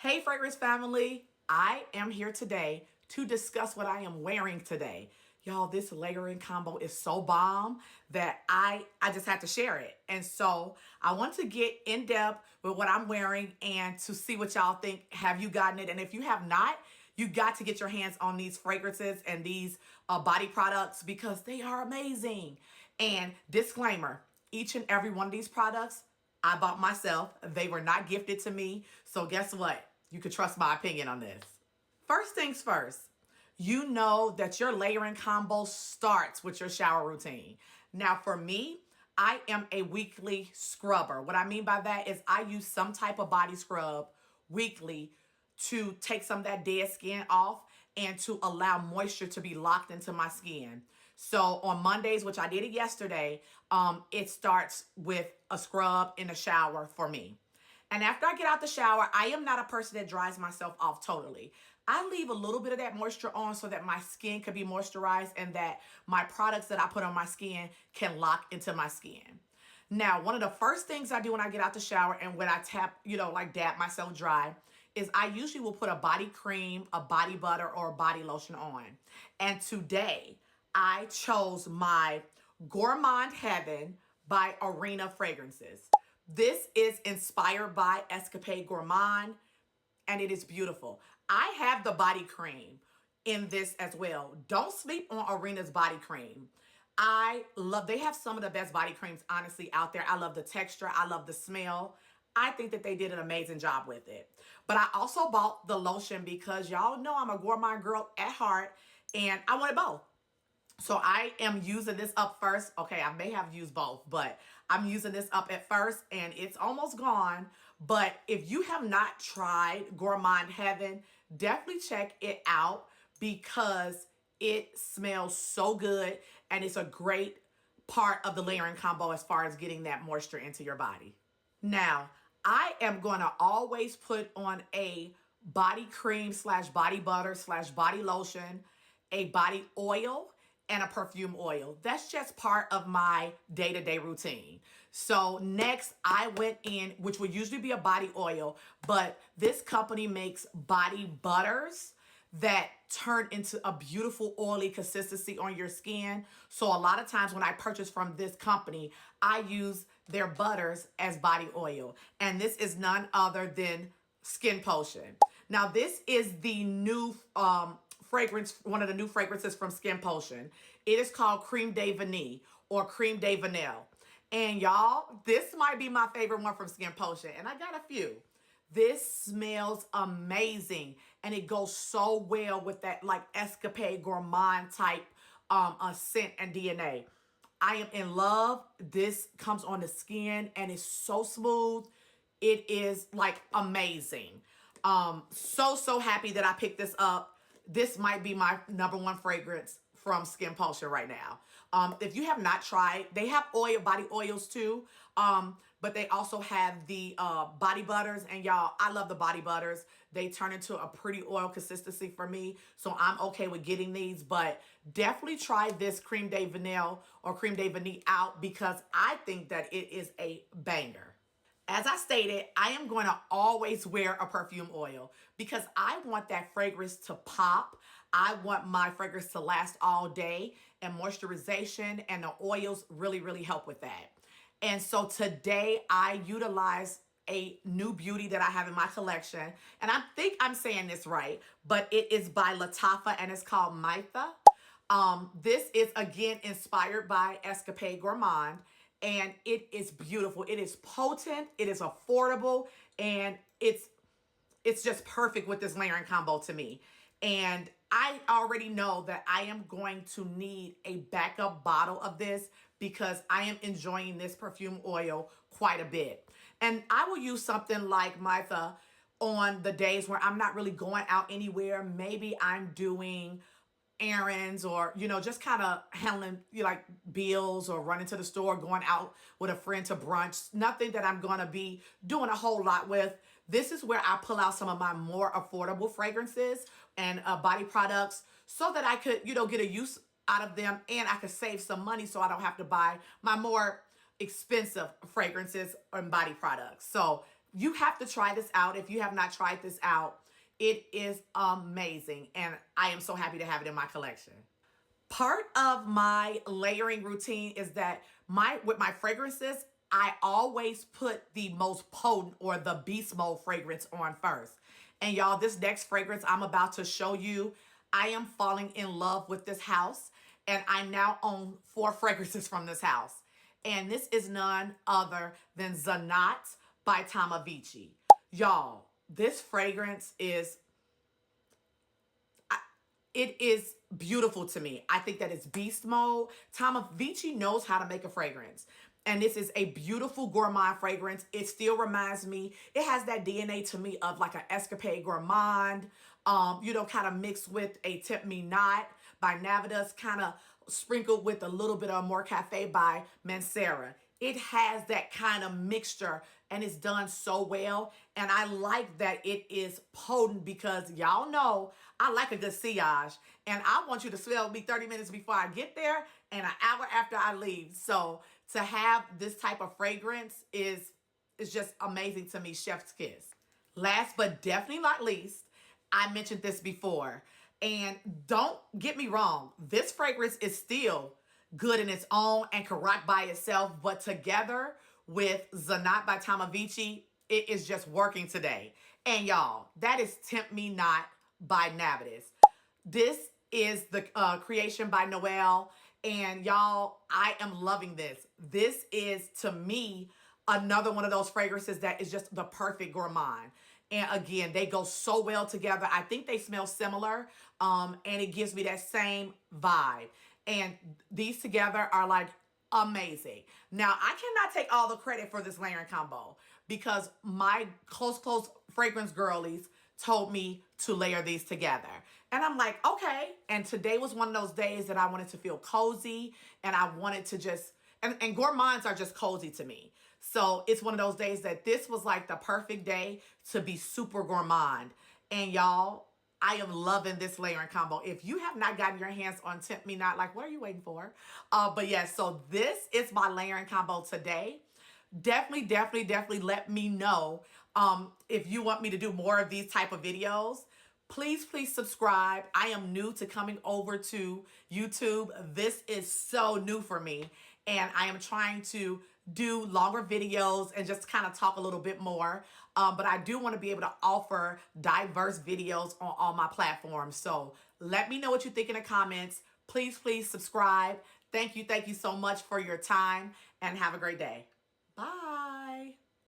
Hey, fragrance family. I am here today to discuss what I am wearing today. Y'all, this layering combo is so bomb that I just had to share it. And so I want to get in depth with what I'm wearing and to see what y'all think. Have you gotten it? And if you have not, you got to get your hands on these fragrances and these body products because they are amazing. And disclaimer, each and every one of these products I bought myself. They were not gifted to me. So guess what? You could trust my opinion on this. First things first, you know that your layering combo starts with your shower routine. Now, for me, I am a weekly scrubber. What I mean by that is I use some type of body scrub weekly to take some of that dead skin off and to allow moisture to be locked into my skin. So on Mondays, which I did it yesterday, it starts with a scrub in the shower for me. And after I get out the shower, I am not a person that dries myself off totally. I leave a little bit of that moisture on so that my skin can be moisturized and that my products that I put on my skin can lock into my skin. Now, one of the first things I do when I get out the shower and when I tap, like dab myself dry, is I usually will put a body cream, a body butter, or a body lotion on. And today, I chose my Gourmand Heaven by Arena Fragrances. This is inspired by Escapade Gourmand, and it is beautiful. I have the body cream in this as well. Don't sleep on Arena's body cream. They have some of the best body creams, honestly, out there. I love the texture. I love the smell. I think that they did an amazing job with it. But I also bought the lotion because y'all know I'm a gourmand girl at heart, and I wanted both. So I am using this up first. Okay, I may have used both, but I'm using this up at first and it's almost gone. But if you have not tried Gourmand Heaven, definitely check it out because it smells so good and it's a great part of the layering combo as far as getting that moisture into your body. Now, I am going to always put on a body cream slash body butter slash body lotion, a body oil, and a perfume oil. That's just part of my day-to-day routine. So next I went in, which would usually be a body oil, but this company makes body butters that turn into a beautiful oily consistency on your skin. So a lot of times when I purchase from this company, I use their butters as body oil. And this is none other than Skin Potion. Now this is the new fragrance, one of the new fragrances from Skin Potion. It is called Creme de Vanille or Creme de Vanille. And y'all, this might be my favorite one from Skin Potion. And I got a few. This smells amazing. And it goes so well with that like Escapade Gourmand type scent and DNA. I am in love. This comes on the skin and it's so smooth. It is like amazing. So happy that I picked this up. This might be my number one fragrance from Skin Potion right now. If you have not tried, they have body oils too. But they also have the body butters. And y'all, I love the body butters. They turn into a pretty oil consistency for me. So I'm okay with getting these. But definitely try this Creme de Vanille or Creme de Vanille out because I think that it is a banger. As I stated, I am going to always wear a perfume oil because I want that fragrance to pop. I want my fragrance to last all day, and moisturization and the oils really help with that. And so today I utilize a new beauty that I have in my collection, and I think I'm saying this right, but it is by Lattafa and it's called Maitha. This is again inspired by Escapade Gourmand. And it is beautiful. It is potent. It is affordable. And it's just perfect with this layering combo to me. And I already know that I am going to need a backup bottle of this because I am enjoying this perfume oil quite a bit. And I will use something like Maitha on the days where I'm not really going out anywhere. Maybe I'm doing errands or, just kind of handling like bills or running to the store, going out with a friend to brunch. Nothing that I'm going to be doing a whole lot with. This is where I pull out some of my more affordable fragrances and body products so that I could, get a use out of them and I could save some money so I don't have to buy my more expensive fragrances and body products. So You have to try this out. If you have not tried this out, it is amazing. And I am so happy to have it in my collection. Part of my layering routine is that with my fragrances, I always put the most potent or the beast mode fragrance on first. And y'all, this next fragrance I'm about to show you, I am falling in love with this house, and I now own 4 fragrances from this house. And this is none other than Zanat by Tamavici. Y'all, this fragrance is it is beautiful to me. I think that it's beast mode. Tamavici knows how to make a fragrance. And this is a beautiful gourmand fragrance. It still reminds me, it has that DNA to me of like an Escapade Gourmand, kind of mixed with a Tip Me Not by Navitas, kind of sprinkled with a little bit of More Cafe by Mancera. It has that kind of mixture, and it's done so well. And I like that it is potent because y'all know I like a good sillage, and I want you to smell me 30 minutes before I get there and an hour after I leave. So to have this type of fragrance is just amazing to me. Chef's kiss. Last but definitely not least, I mentioned this before, and don't get me wrong, this fragrance is still good in its own and can rock by itself, but together with Zanat by Tamavici, it is just working today. And y'all, that is Tempt Me Not by Navitas. This is the creation by Noel, and y'all, I am loving this. This is, to me, another one of those fragrances that is just the perfect gourmand. And again, they go so well together. I think they smell similar, and it gives me that same vibe. And these together are like amazing. Now, I cannot take all the credit for this layering combo because my close fragrance girlies told me to layer these together. And I'm like, okay. And today was one of those days that I wanted to feel cozy, and I wanted to just, and gourmands are just cozy to me. So it's one of those days that this was like the perfect day to be super gourmand. And y'all, I am loving this layering combo. If you have not gotten your hands on Tempt Me Not, like, what are you waiting for? But yes, so this is my layering combo today. Definitely let me know if you want me to do more of these type of videos. Please subscribe. I am new to coming over to YouTube. This is so new for me, and I am trying to do longer videos and just kind of talk a little bit more. But I do want to be able to offer diverse videos on all my platforms. So let me know what you think in the comments. Please subscribe. Thank you so much for your time, and have a great day. Bye.